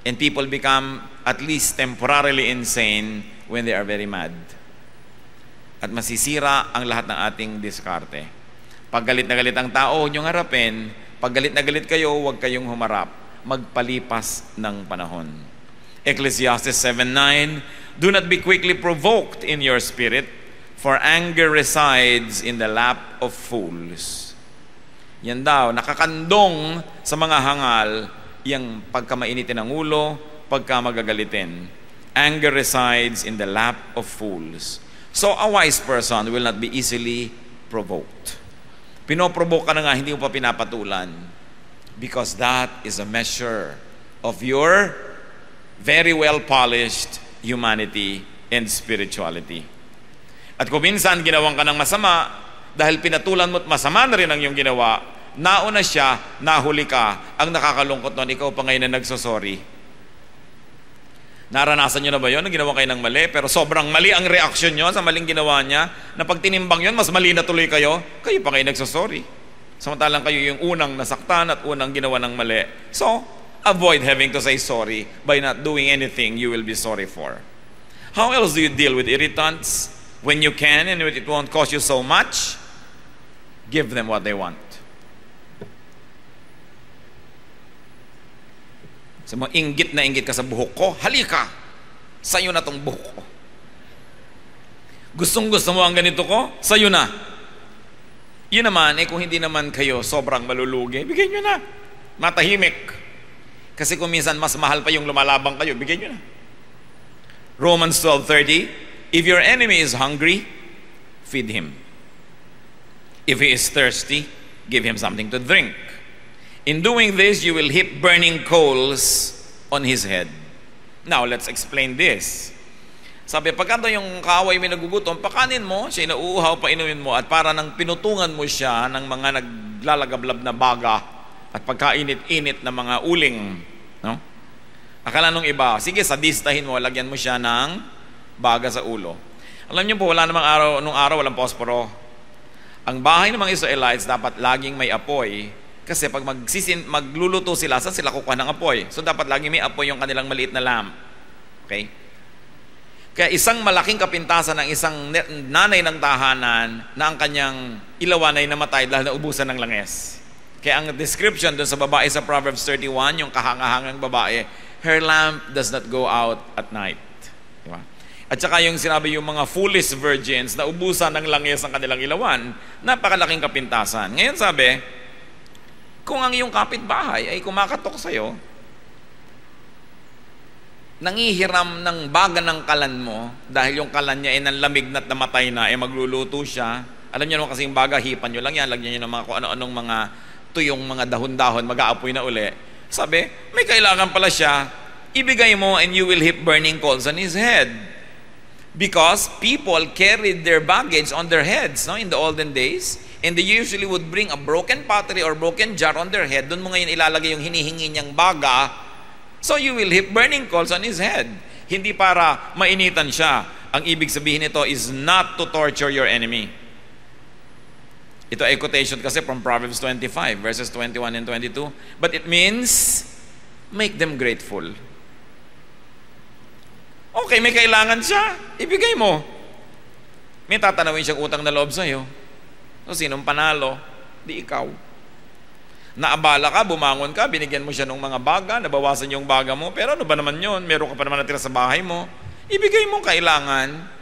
and people become at least temporarily insane when they are very mad. At masisira ang lahat ng ating diskarte. Pag galit na galit ang tao, huwag niyong harapin. Pag galit na galit kayo, huwag kayong humarap. Magpalipas ng panahon. Ecclesiastes 7:9, do not be quickly provoked in your spirit, for anger resides in the lap of fools. Yan daw, nakakandong sa mga hangal, yung pagkamainitin ng ulo, pagka magagalitin. Anger resides in the lap of fools. So a wise person will not be easily provoked. Pinoprovoke ka na nga, hindi mo pa pinapatulan. Because that is a measure of your very well-polished humanity and spirituality. At kung minsan ginawang ka ng masama, dahil pinatulan mo at masama na rin ang iyong ginawa, nauna siya, nahuli ka, ang nakakalungkot nun, ikaw pa ngayon na nagsosorry. Naranasan nyo na ba yun? Na ginawa kayo ng mali, pero sobrang mali ang reaksyon nyo sa maling ginawa niya, na pag tinimbang yun, mas mali na tuloy kayo pa kayo nagsosorry. Samantalang kayo yung unang nasaktan at unang ginawa ng mali. So, avoid having to say sorry by not doing anything you will be sorry for. How else do you deal with irritants? When you can and it won't cost you so much, give them what they want. So, inggit na inggit ka sa buhok ko, halika, sa'yo na tong buhok ko. Gustong-gusto mo ang ganito ko, sa'yo na. Yun naman, kung hindi naman kayo sobrang malulugi, bigay nyo na. Matahimik. Kasi kung minsan mas mahal pa yung lumalabang kayo, bigay nyo na. Romans 12:30, if your enemy is hungry, feed him. If he is thirsty, give him something to drink. In doing this, you will heap burning coals on his head. Now, let's explain this. Sabi, pagkanta yung kaaway may nagugutom, pakanin mo, siya nauuhaw, painumin mo, at para nang pinutungan mo siya ng mga naglalagablab na baga at pagkainit-init na mga uling. No? Akala nung iba, sige, sadistahin mo, lagyan mo siya ng baga sa ulo. Alam niyo po, wala namang araw, nung araw walang posporo. Ang bahay ng mga Israelites dapat laging may apoy kasi pag magluluto sila, saan sila kukuha ng apoy? So dapat laging may apoy yung kanilang maliit na lamp. Okay? Kaya isang malaking kapintasan ng isang nanay ng tahanan na ang kanyang ilawan ay namatay dahil naubusan ng langes. Kaya ang description doon sa babae sa Proverbs 31, yung kahangahangang babae, her lamp does not go out at night. Diba? At saka yung sinabi yung mga foolish virgins na ubusan ng langes ang kanilang ilawan, napakalaking kapintasan. Ngayon sabi, kung ang iyong kapitbahay ay kumakatok sa'yo, nangihiram ng baga ng kalan mo dahil yung kalan niya ay nanlamig na't namatay na, magluluto siya. Alam niyo naman kasi yung baga, hipan nyo lang yan, lagyan nyo ng mga kung ano-anong mga tuyong mga dahon-dahon, mag-aapoy na uli. Sabi, may kailangan pala siya, ibigay mo and you will heap burning coals on his head. Because people carried their baggage on their heads, no, in the olden days, and they usually would bring a broken pottery or broken jar on their head. Doon mo ngayon ilalagay yung hinihingi niyang baga. So you will heap burning coals on his head. Hindi para mainitan siya. Ang ibig sabihin nito is not to torture your enemy. Ito ay quotation kasi from Proverbs 25, verses 21 and 22. But it means, make them grateful. Okay, may kailangan siya, ibigay mo. May tatanawin siyang utang na loob sa'yo. So, sinong panalo? Di ikaw. Naabala ka, bumangon ka, binigyan mo siya ng mga baga, nabawasan yung baga mo, pero ano ba naman yun? Meron ka pa naman natira sa bahay mo. Ibigay mo kailangan.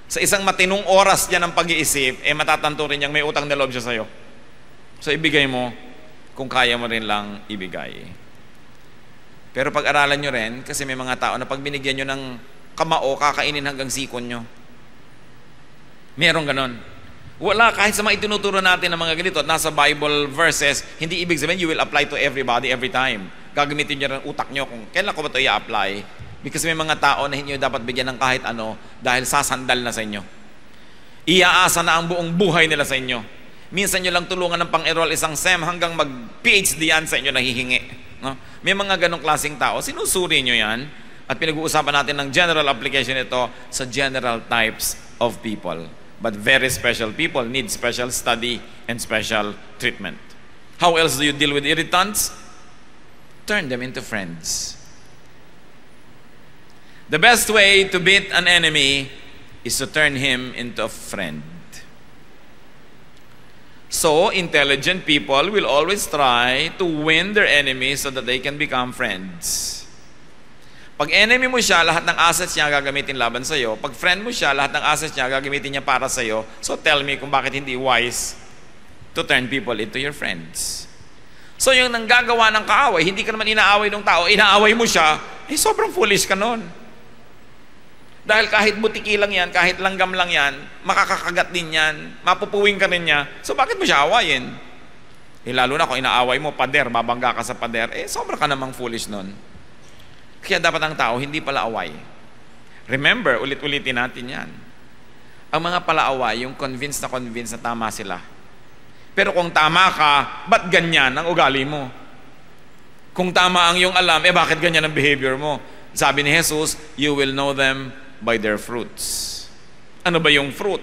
Sa isang matinong oras niya ng pag-iisip, matatanto rin niyang may utang na loob siya sa'yo. So, ibigay mo kung kaya mo rin lang ibigay. Pero pag-aralan nyo rin, kasi may mga tao na pag binigyan nyo ng kamao, kakainin hanggang sikon nyo. Merong ganon. Wala, kahit sa mga itinuturo natin ng mga ganito, at nasa Bible verses, hindi ibig sabihin you will apply to everybody every time. Gagamitin nyo rin utak nyo kung kailan ko ba ito i-apply. Because may mga tao na hindi nyo dapat bigyan ng kahit ano dahil sasandal na sa inyo. Iaasa na ang buong buhay nila sa inyo. Minsan nyo lang tulungan ng pang-enroll isang SEM hanggang mag-PhD yan sa inyo nahihingi. No? May mga ganong klaseng tao, sinusuri nyo yan at pinag-uusapan natin ng general application ito sa general types of people. But very special people need special study and special treatment. How else do you deal with irritants? Turn them into friends. The best way to beat an enemy is to turn him into a friend. So, intelligent people will always try to win their enemies so that they can become friends. Pag enemy mo siya, lahat ng assets niya gagamitin laban sa'yo. Pag friend mo siya, lahat ng assets niya gagamitin niya para sa'yo. So, tell me kung bakit hindi wise to turn people into your friends. So, yung nanggagawa ng kaaway, hindi ka naman inaaway ng tao, inaaway mo siya, sobrang foolish ka nun. Dahil kahit butiki lang yan, kahit langgam lang yan, makakakagat din yan, mapupuwing ka rin niya. So bakit mo siya awayin? Lalo na kung inaaway mo, pader, babangga ka sa pader, sobra ka namang foolish nun. Kaya dapat ang tao, hindi pala away. Remember, ulit-ulitin natin yan. Ang mga palaaway, yung convinced na tama sila. Pero kung tama ka, ba't ganyan ang ugali mo? Kung tama ang iyong alam, bakit ganyan ang behavior mo? Sabi ni Jesus, you will know them by their fruits. Ano ba yung fruit?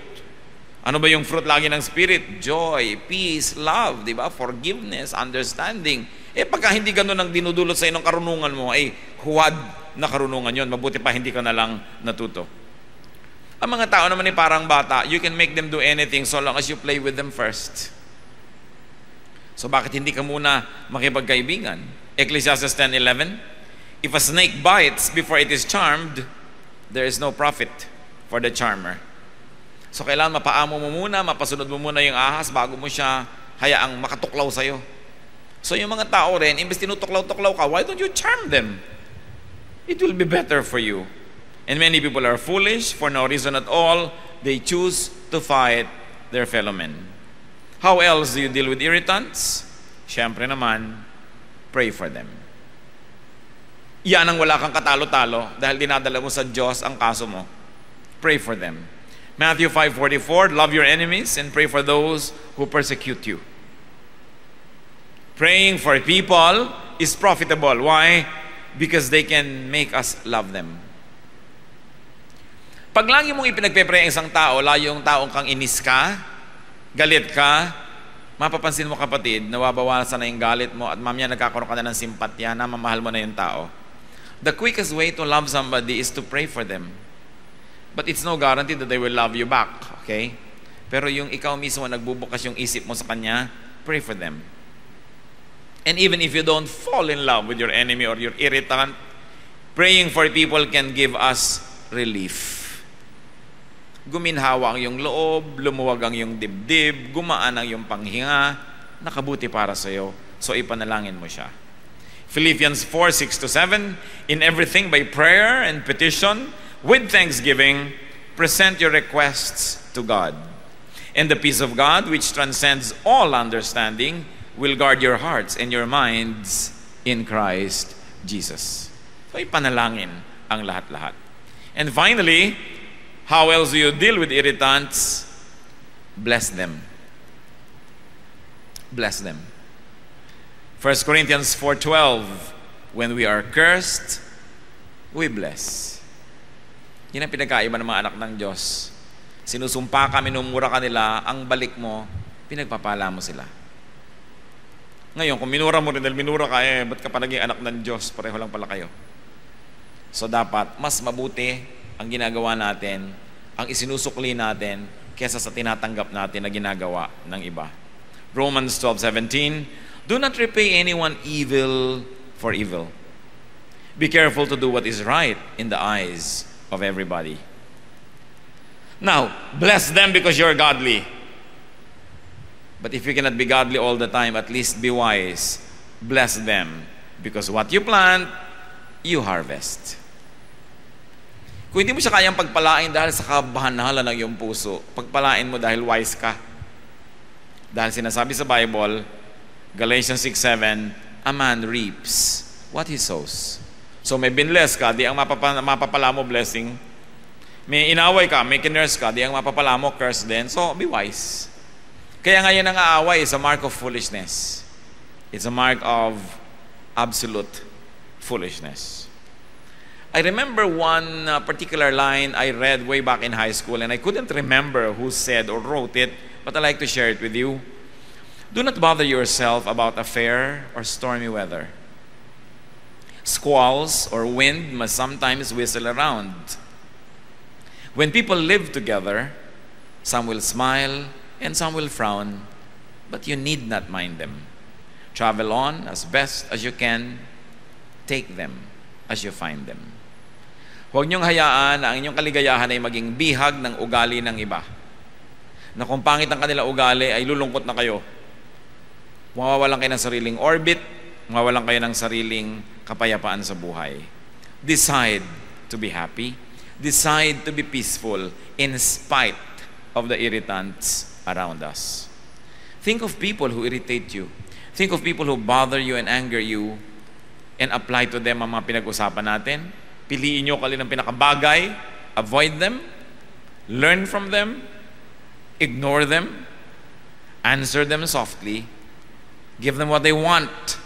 Ano ba yung fruit lagi ng Spirit? Joy, peace, love, di ba? Forgiveness, understanding. Pagka hindi ganun ang dinudulot sa inong karunungan mo, huwad na karunungan yon. Mabuti pa hindi ka na lang natuto. Ang mga tao naman parang bata, you can make them do anything so long as you play with them first. So bakit hindi ka muna makipagkaibigan? Ecclesiastes 10:11, if a snake bites before it is charmed, there is no profit for the charmer. So kailangan mapaamo mo muna, mapasunod mo muna yung ahas bago mo siya hayaang makatuklaw sa'yo. So yung mga tao rin, imbes tinutuklaw-tuklaw ka, why don't you charm them? It will be better for you. And many people are foolish for no reason at all. They choose to fight their fellow men. How else do you deal with irritants? Siyempre naman, pray for them. Yan ang wala kang katalo-talo dahil dinadala mo sa Diyos ang kaso mo. Pray for them. Matthew 5:44, love your enemies and pray for those who persecute you. Praying for people is profitable. Why? Because they can make us love them. Pag lagi mong ipinagpe-pray ang isang tao, layo yung taong kang inis ka, galit ka, mapapansin mo kapatid, nawabawasan na yung galit mo at mamaya nagkakaroon ka na ng simpatya, namamahal mo na yung tao. The quickest way to love somebody is to pray for them. But it's no guarantee that they will love you back, okay? Pero yung ikaw mismo nagbubukas yung isip mo sa kanya, pray for them. And even if you don't fall in love with your enemy or your irritant, praying for people can give us relief. Guminhawa ang iyong loob, lumuwag ang iyong dibdib, gumaan ang iyong panghinga, nakabuti para sa iyo. So ipanalangin mo siya. Philippians 4:6-7, in everything by prayer and petition, with thanksgiving, present your requests to God. And the peace of God, which transcends all understanding, will guard your hearts and your minds in Christ Jesus. So ipanalangin ang lahat-lahat. And finally, how else do you deal with irritants? Bless them. Bless them. 1 Corinthians 4:12, when we are cursed, we bless. Yan ang pinagkaiba ng mga anak ng Diyos. Sinusumpa ka, minumura ka nila, ang balik mo, pinagpapala mo sila. Ngayon, kung minura mo rin dahil minura ka, ba't ka pa naging anak ng Diyos? Pareho lang pala kayo. So dapat, mas mabuti ang ginagawa natin, ang isinusukli natin, kesa sa tinatanggap natin na ginagawa ng iba. Romans 12:17, do not repay anyone evil for evil. Be careful to do what is right in the eyes of everybody. Now, bless them because you're godly. But if you cannot be godly all the time, at least be wise. Bless them because what you plant, you harvest. Kung hindi mo siya kayang pagpalain dahil sa kabahan-hala ng iyong puso, pagpalain mo dahil wise ka. Dahil sinasabi sa Bible, Galatians 6:7, a man reaps what he sows. So may binless ka, di ang mapapala mo blessing. May inaway ka, may kinurse ka, di ang mapapala mo curse din. So be wise. Kaya ngayon ang aaway is a mark of foolishness. It's a mark of absolute foolishness. I remember one particular line I read way back in high school, and I couldn't remember who said or wrote it, but I'd like to share it with you. Do not bother yourself about a fair or stormy weather. Squalls or wind must sometimes whistle around. When people live together, some will smile and some will frown, but you need not mind them. Travel on as best as you can. Take them as you find them. Huwag niyong hayaan na ang inyong kaligayahan ay maging bihag ng ugali ng iba. Na kung pangit ang kanila ugali, ay lulungkot na kayo. Mawawalan kayo ng sariling orbit, mawawalan kayo ng sariling kapayapaan sa buhay. Decide to be happy. Decide to be peaceful in spite of the irritants around us. Think of people who irritate you. Think of people who bother you and anger you, and apply to them ang mga pinag-usapan natin. Piliin nyo kalin ang pinakabagay, avoid them, learn from them, ignore them, answer them softly, give them what they want,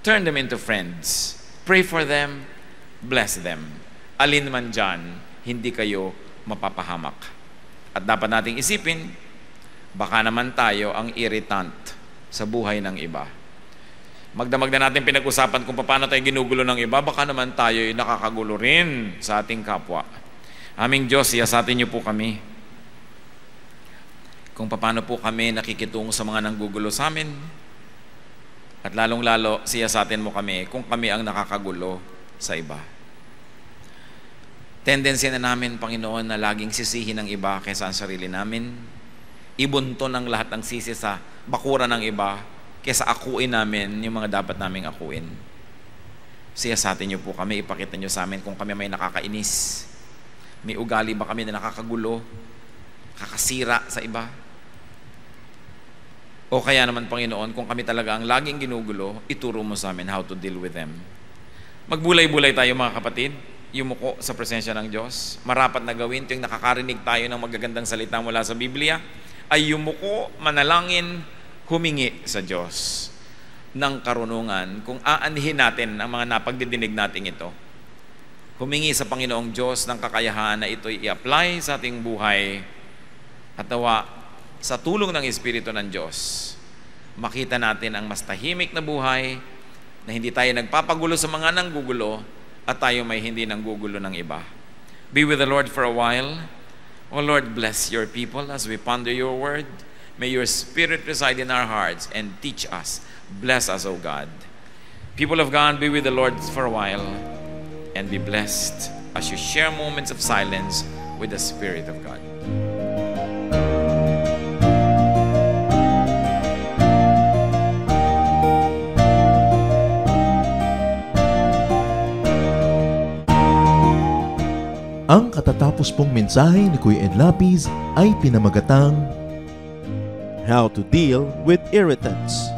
turn them into friends, pray for them, bless them. Alin man dyan, hindi kayo mapapahamak. At dapat nating isipin, baka naman tayo ang irritant sa buhay ng iba. Magdamag na natin pinag-usapan kung paano tayo ginugulo ng iba, baka naman tayo ay nakakagulo rin sa ating kapwa. Aming Diyos, siyasatin niyo po kami kung paano po kami nakikitungo sa mga nanggugulo sa amin, at lalong-lalo siyasatin mo kami kung kami ang nakakagulo sa iba. Tendency na namin, Panginoon, na laging sisihin ng iba kaysa ang sarili namin. Ibunto ng lahat ng sisi sa bakura ng iba kaysa akuin namin yung mga dapat naming akuin. Siyasatin niyo po kami, ipakita niyo sa amin kung kami may nakakainis. May ugali ba kami na nakakagulo, kakasira sa iba? O kaya naman, Panginoon, kung kami talaga ang laging ginugulo, ituro mo sa amin how to deal with them. Magbulay-bulay tayo, mga kapatid, yumuko sa presensya ng Diyos. Marapat na gawin tuwing nakakarinig tayo ng magagandang salita mula sa Biblia, ay yumuko, manalangin, humingi sa Diyos ng karunungan kung aanhin natin ang mga napagdidinig natin ito. humingi sa Panginoong Diyos ng kakayahan na ito'y i-apply sa ating buhay at nawa sa tulong ng Espiritu ng Diyos, makita natin ang mas tahimik na buhay na hindi tayo nagpapagulo sa mga nanggugulo at tayo may hindi nanggugulo ng iba. Be with the Lord for a while. O Lord, bless your people as we ponder your word. May your Spirit reside in our hearts and teach us. Bless us, O God. People of God, be with the Lord for a while and be blessed as you share moments of silence with the Spirit of God. Ang katatapos pong mensahe ni Kuya Ed Lapid ay pinamagatang How to deal with irritants.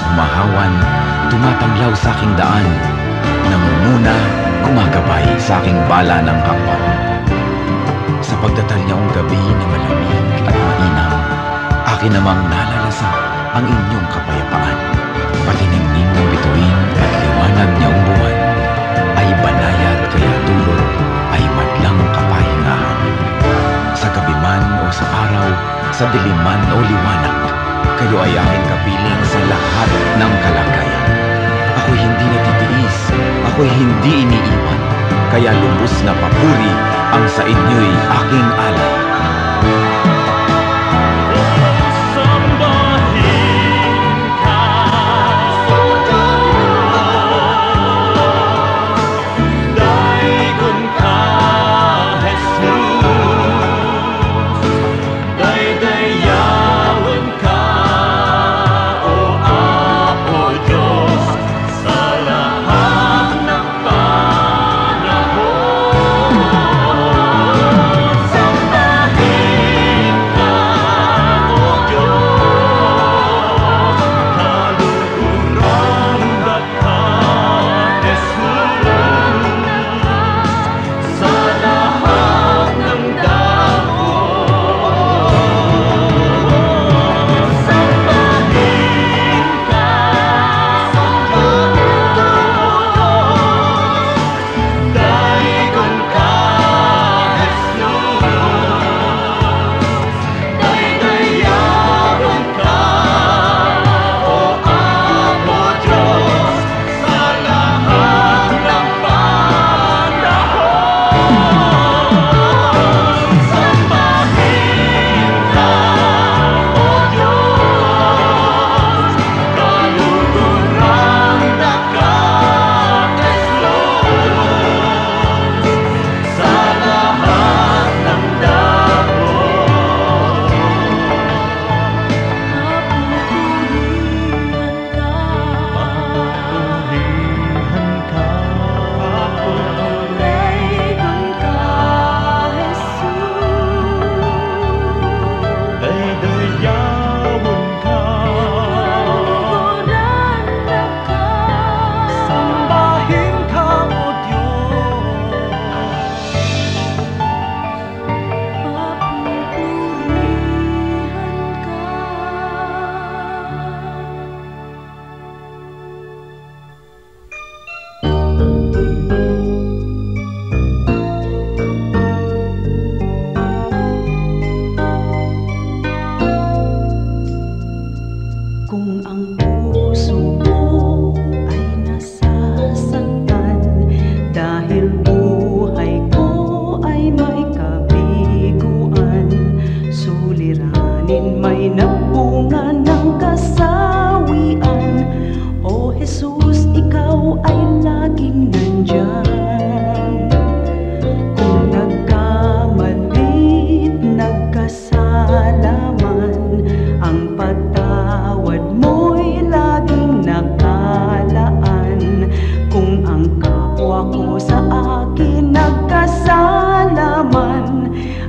humahawan, tumatanglaw sa aking daan, nangunguna, gumagabay sa aking bala ng hakbang. Sa pagdatal niyang gabi na malamig at mainam, akin namang nalalasap ang inyong kapayapaan. Pati ningning ng bituin at liwanag niyang buwan, ay banayad kaya dulot ay madlang kapahingahan. Sa gabi man o sa araw, sa diliman o liwanag, kayo ay aking kapiling sa lahat ng kalagayan. Ako'y hindi natitiis, ako'y hindi iniiwan, kaya lubos na papuri ang sa inyo'y aking alay.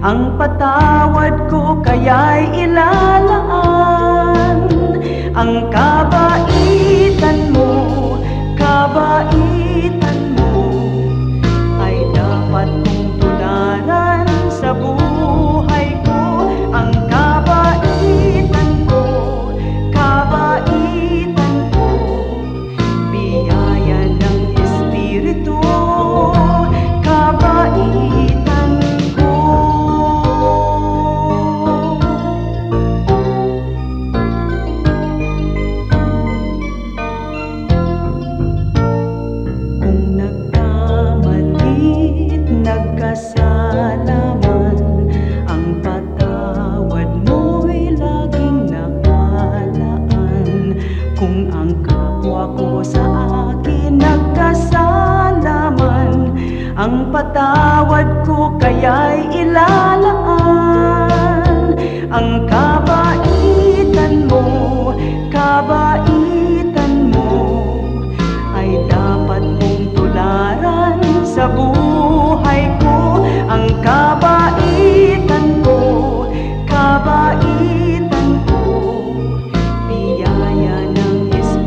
Ang patawad ko kaya'y ilalaan. Ang kabaitan mo ay dapat kong tularan sa buhay ko. Ang kabaitan ko, biyaya ng Espiritu, kabaitan ko. Kung nagkamalit, nagkasalaman, ang patawad mo'y laging nakalaan. Kung ang kapwa ko sa akin nagkasalaman, ang patawad ko kaya'y ilalaan. Ang kabaitan mo ay dapat mong tularan sa buhay ko. Ang kabaitan ko, biyaya ng Espiritu.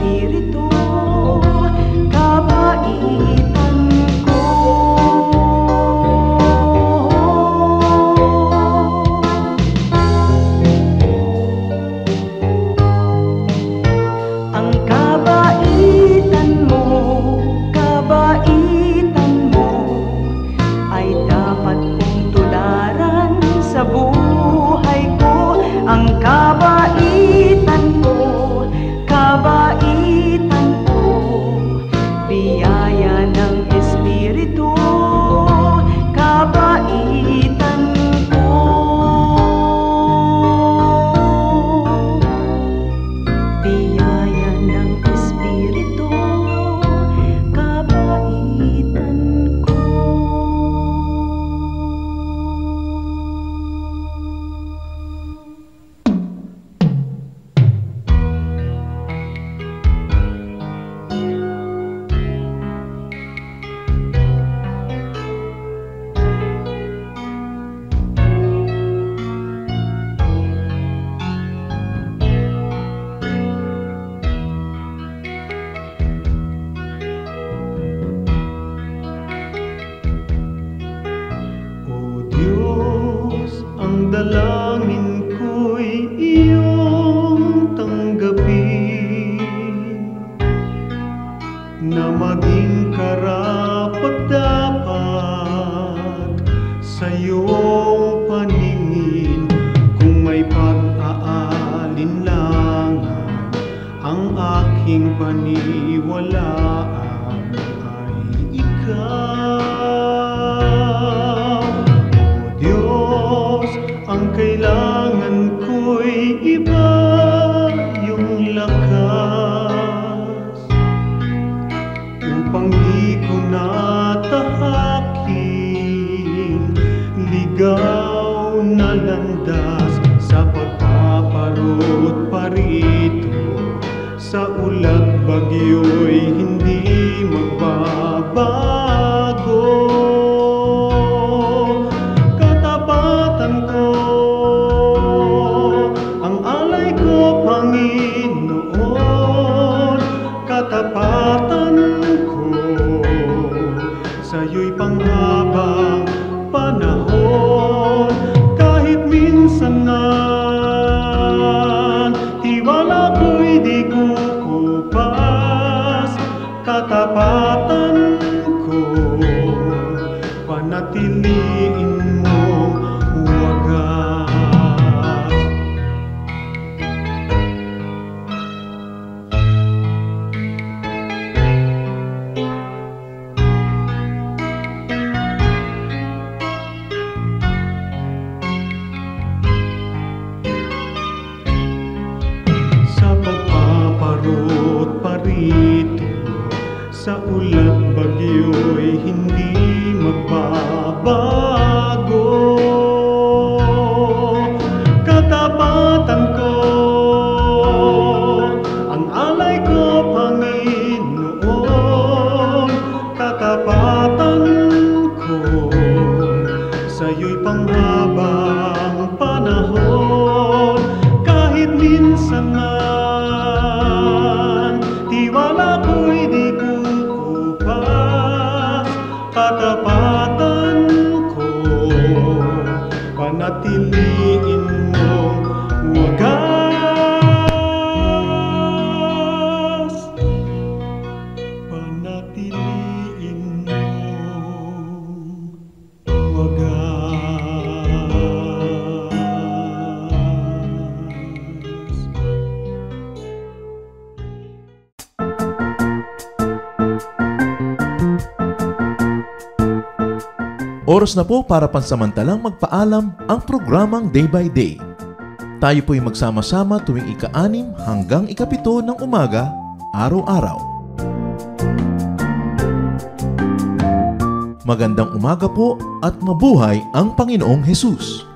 biyaya ng Espiritu, kabaitan ko. Biyaya ng Espiritu, kabaitan ko. Dalangin ko'y iyong tanggapin, na maging karapat-dapat sa iyong paningin. Kung may pag-aalinlangan, ang aking paniwalaan ay ikaw. O Diyos, ang kailangan ko'y iba yung lakas, upang di ko natahakin ligaw na landas sa pagpaparot parito. Sa ulat bagyo'y hindi magbabago. Katapatan ko, ang alay ko, Panginoon. Katapatan ko, sa'yo'y panghabang panahon. Kahit minsan na tiwala ko'y di kukupas, katapatan ko, panatiliin mong wagas. Sa pagpaparot parito, sa ulat bagyo'y hindi magbabago. Katapatan ko, ang alay ko, Panginoon. Katapatan ko, sa'yo'y panghabang panahon. Kahit minsan man tiwala ko'y di kukupas, katapatan ko, panatiliin mong wagas. Panatiliin mong wagas. Oras na po para pansamantalang magpaalam ang programang Day by Day. Tayo po'y magsama-sama tuwing ika-6 hanggang ika-7 ng umaga, araw-araw. Magandang umaga po at mabuhay ang Panginoong Hesus!